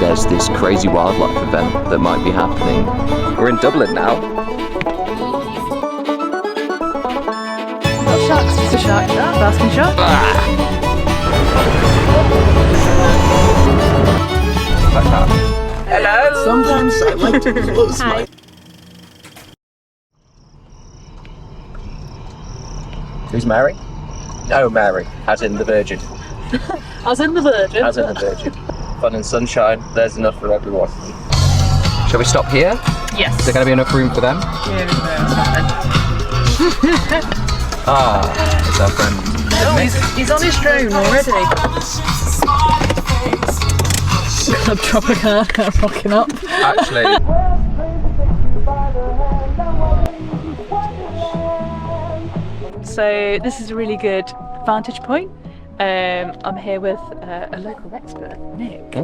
there's this crazy wildlife event that might be happening. We're in Dublin now. Got sharks, just a shark shark, basking shark. Hello! Sometimes I like to close my... Who's Mary? Oh, Mary, as in the Virgin. As in the Virgin. As in the Virgin. Fun and sunshine, there's enough for everyone. Shall we stop here? Yes. Is there going to be enough room for them? Yeah, It's our friend. oh, he's on his drone already. Club Tropicana rocking up. Actually, So this is a really good vantage point. I'm here with a local expert, Nick.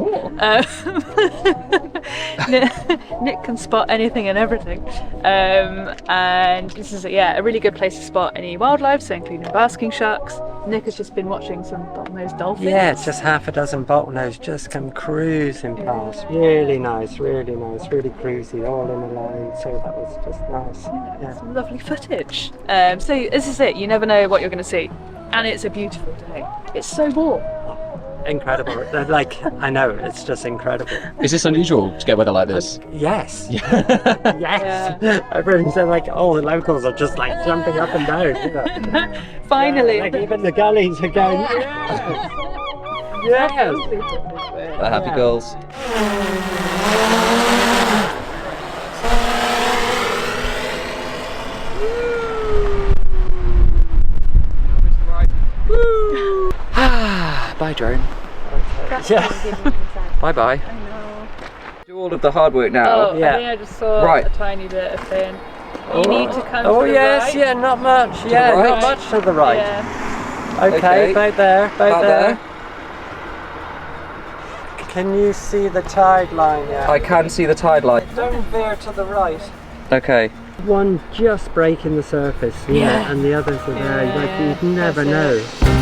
Nick can spot anything and everything. And this is a really good place to spot any wildlife, so including basking sharks. Nick has just been watching some bottlenose dolphins. Yeah, just half a dozen bottlenose just come cruising past. Really nice, really cruisy, all in a line, so that was just nice. Yeah. Some lovely footage. So this is it, you never know what you're going to see. And it's a beautiful day. It's so warm. Incredible. Like, I know, it's just incredible. is this unusual to get weather like this? Yes. Yes. Yeah. Everyone's like, all the locals are just like jumping up and down. You know? Finally. Yeah, like even the gullies are going, yes. Yes. The happy girls. Bye, drone. Yeah. Bye bye. I know. Do all of the hard work now. Oh, Yeah. I think I just saw Right. a tiny bit of thing. You need to come Oh to the yes, right. yeah, not much. Yeah, right? not much to the right. Yeah. Okay, about there, about there. there. Can you see the tide line yet? I can see the tide line. Don't veer to the right. Okay. One just breaking the surface, Yeah. and the others are there. Yeah, Like you'd never that's know. it.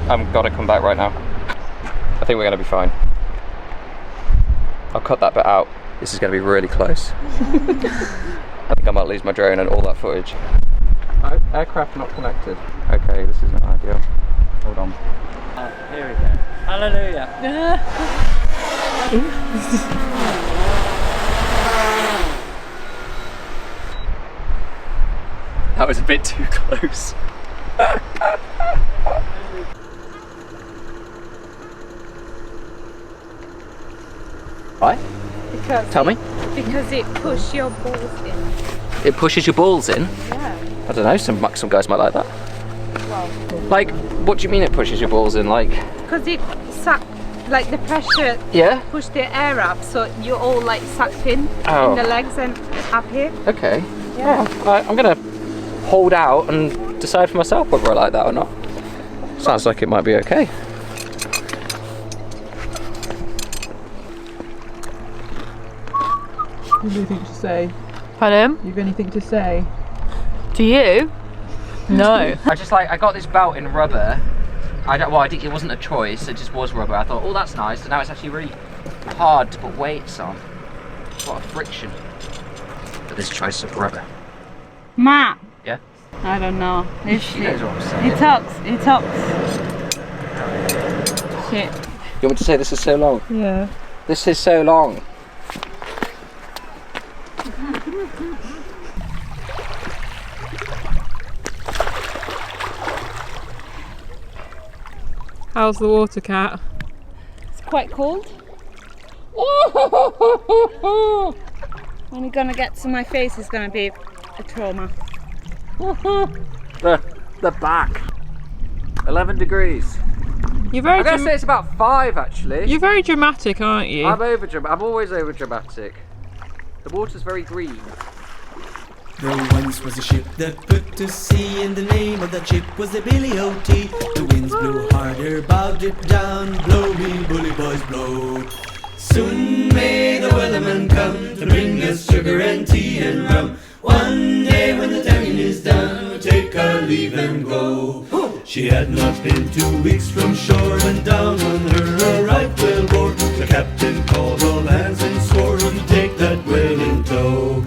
I've got to come back right now. I think we're going to be fine. I'll cut that bit out. This is going to be really close. I think I might lose my drone and all that footage. Oh, aircraft not connected. Okay, this is not ideal. Hold on. Oh, here we go. Hallelujah. That was a bit too close. Why? Because Tell me. Because it pushes your balls in. It pushes your balls in? Yeah. I don't know, some guys might like that. Well, Like, what do you mean it pushes your balls in? Like, because it suck, like the pressure yeah? push the air up, so you're all like sucked in Oh. the legs and up here. Okay. Yeah. Well, I'm gonna hold out and decide for myself whether I like that or not. Sounds like it might be okay. You have anything to say? Pardon? You have anything to say? To you? No. I got this belt in rubber. It wasn't a choice, it just was rubber. I thought, oh, that's nice. And now it's actually really hard to put weights on. A lot of friction. But this choice of rubber. Ma. Yeah? I don't know. She knows what I'm saying. He talks. Shit. You want me to say this is so long? Yeah. This is so long. How's the water, Cat? It's quite cold. When you're gonna get to my face, it's gonna be a trauma. The back. 11 degrees. You're very I'm going to say it's about 5 actually. You're very dramatic, aren't you? I'm always over dramatic. The water's very green. There once was a ship that put to sea, and the name of that ship was the Billy O.T. The winds blew harder, bowed it down, blow me bully boys blow. Soon may the wellerman come to bring us sugar and tea and rum. One day when the tonguing is done, we'll take our leave and go. She had not been 2 weeks from shore, and down on her a right whale bore. The captain called all hands and swore he'd take that whale in tow.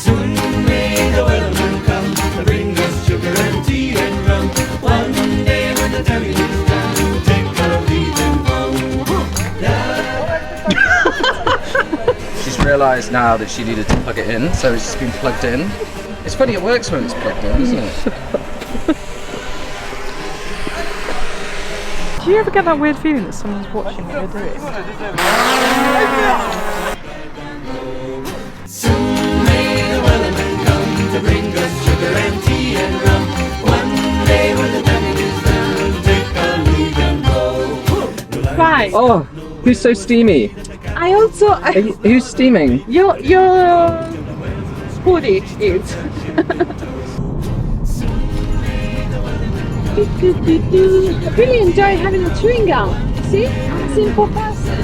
Soon may the wellerman come to bring us sugar and tea and rum. One day when the tonguing is done, we'll take our leave and go. She's realised now that she needed to plug it in, so it's just been plugged in. It's funny, it works when it's plugged in, doesn't it? Do you ever get that weird feeling that someone's watching what you're doing? Soon may the wellerman come to bring us sugar and tea and rum. One day when the tonguing is done, take our leave and go. Right. Oh, who's so steamy? I also. Who's steaming? Your hoodie is. I really enjoy having a chewing gum. See? Simple person.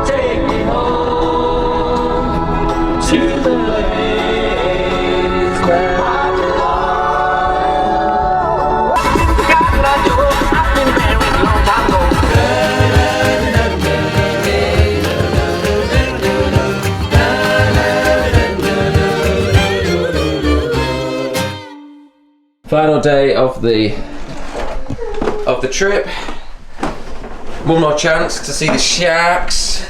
Take me home to the place where I belong. God, I know I've been married a long time ago. Final day of the trip. One more chance to see the sharks.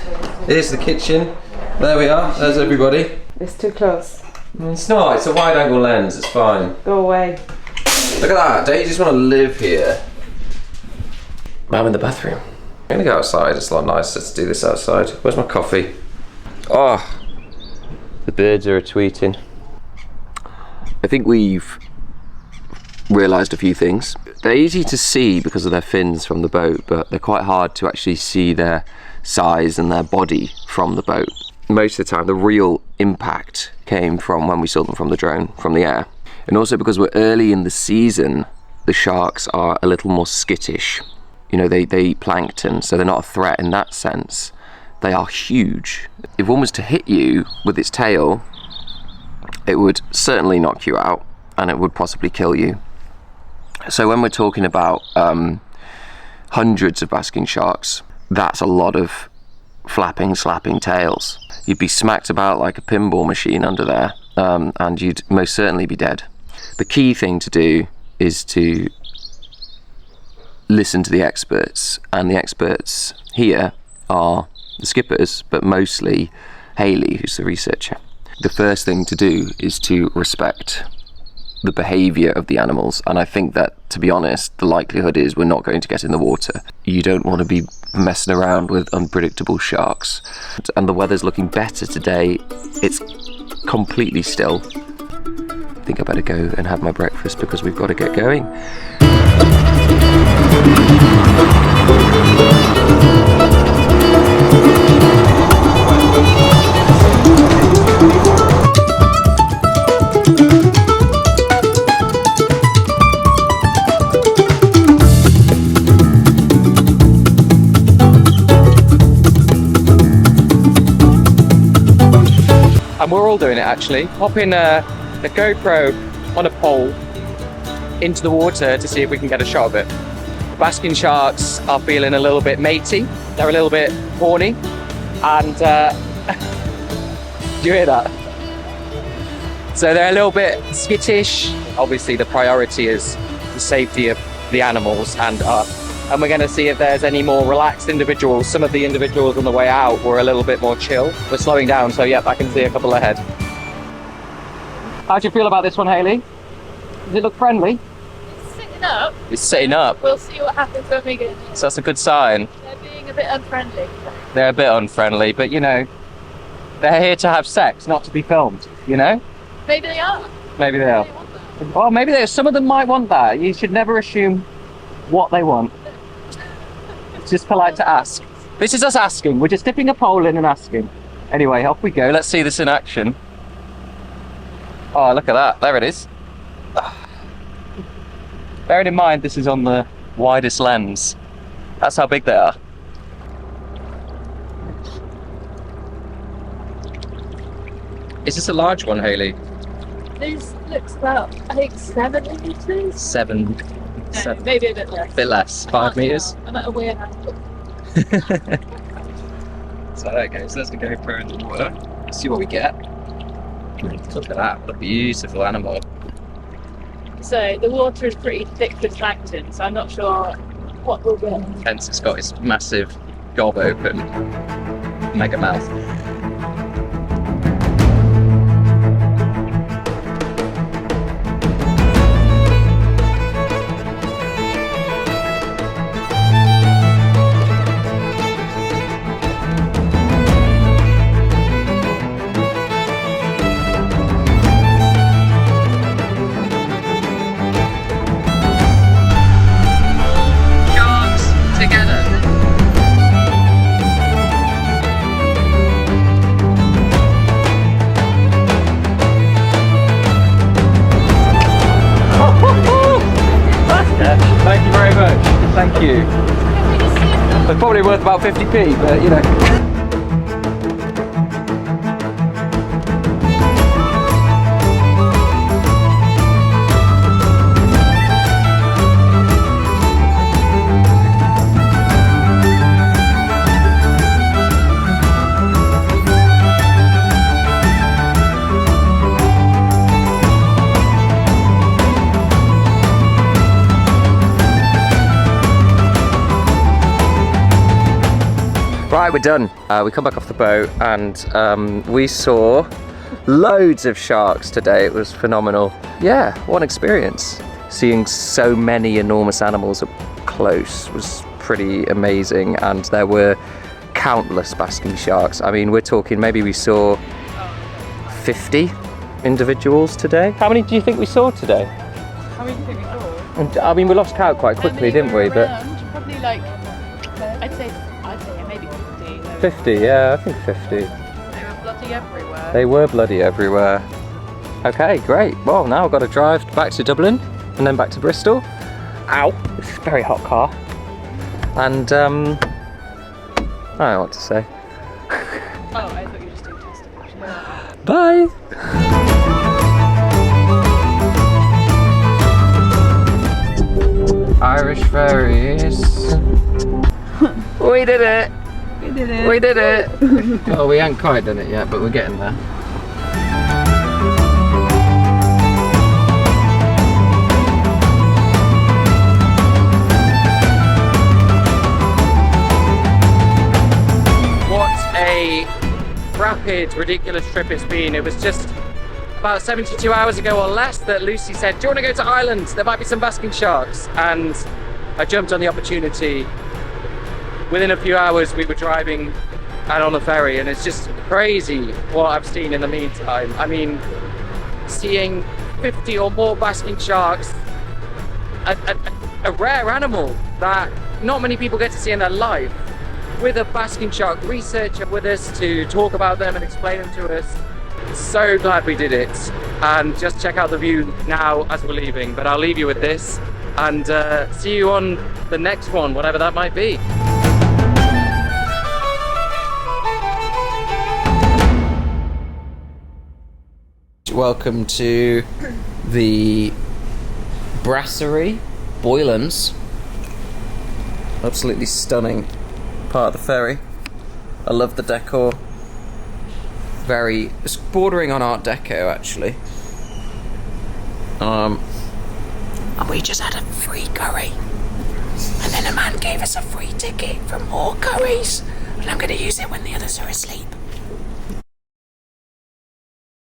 Here's the kitchen. There we are. There's everybody. It's too close. It's not. It's a wide-angle lens. It's fine. Go away. Look at that. Don't you just want to live here? I'm in the bathroom. I'm gonna go outside. It's a lot nicer to do this outside. Where's my coffee? Oh, the birds are tweeting. I think we've realised a few things. They're easy to see because of their fins from the boat, but they're quite hard to actually see their size and their body from the boat. Most of the time the real impact came from when we saw them from the drone, from the air. And also because we're early in the season, the sharks are a little more skittish. You know, they eat plankton, so they're not a threat in that sense. They are huge. If one was to hit you with its tail, it would certainly knock you out, and it would possibly kill you. So when we're talking about hundreds of basking sharks, that's a lot of flapping, slapping tails. You'd be smacked about like a pinball machine under there, and you'd most certainly be dead. The key thing to do is to listen to the experts, and the experts here are the skippers, but mostly Hayley, who's the researcher. The first thing to do is to respect the behaviour of the animals, and I think that, to be honest, the likelihood is we're not going to get in the water. You don't want to be messing around with unpredictable sharks. And the weather's looking better today. It's completely still. I think I better go and have my breakfast because we've got to get going. and we're all doing it actually, popping a GoPro on a pole into the water to see if we can get a shot of it. Basking sharks are feeling a little bit matey, they're a little bit horny, and do you hear that? So they're a little bit skittish. Obviously the priority is the safety of the animals and us. And we're going to see if there's any more relaxed individuals. Some of the individuals on the way out were a little bit more chill. We're slowing down, so yep, I can see a couple ahead. How do you feel about this one, Hayley? Does it look friendly? It's sitting up. It's sitting up. We'll see what happens when we get in. So that's a good sign. They're being a bit unfriendly. They're a bit unfriendly, but you know, they're here to have sex, not to be filmed, you know? Maybe they are. Maybe they are. Well, maybe some of them might want that. You should never assume what they want. It's just polite to ask. This is us asking. We're just dipping a pole in and asking. Anyway, off we go. Let's see this in action. Oh, look at that. There it is. Bearing in mind, this is on the widest lens. That's how big they are. Is this a large one, Hayley? This looks about, I think, 7 meters. Seven. No, maybe a bit less. Bit less. 5 meters. I'm at a weird angle. So there it goes. There's the GoPro in the water. Let's see what we get. Look at that. What a beautiful animal. So the water is pretty thick with plankton, so I'm not sure what we'll get. Hence it's got its massive gob open. Mega mouth. Thank you very much. Thank you. It's probably worth about 50p, but you know. Right, we're done. We come back off the boat and we saw loads of sharks today. It was phenomenal. Yeah, what an experience. Seeing so many enormous animals up close was pretty amazing, and there were countless basking sharks. I mean, we're talking, maybe we saw 50 individuals today. How many do you think we saw today? How many do you think we saw? And, I mean, we lost count quite quickly, didn't we? But probably like, I'd say maybe 50. 50, yeah, I think 50. They were bloody everywhere. They were bloody everywhere. Okay, great. Well, now I've got to drive back to Dublin and then back to Bristol. Ow, this is a very hot car. And I don't know what to say. Oh, I thought you were just doing testing. Bye. Irish ferries. We did it. We did it. We did it. Well, we ain't quite done it yet, but we're getting there. What a rapid, ridiculous trip it's been. It was just about 72 hours ago or less that Lucie said, do you want to go to Ireland? There might be some basking sharks. And I jumped on the opportunity. Within a few hours we were driving and on a ferry, and it's just crazy what I've seen in the meantime. I mean, seeing 50 or more basking sharks, a rare animal that not many people get to see in their life, with a basking shark researcher with us to talk about them and explain them to us. So glad we did it, and just check out the view now as we're leaving. But I'll leave you with this and see you on the next one, whatever that might be. welcome to the brasserie, Boylan's. Absolutely stunning part of the ferry. I love the decor. It's bordering on Art Deco, actually. And we just had a free curry. And then a man gave us a free ticket for more curries. And I'm going to use it when the others are asleep.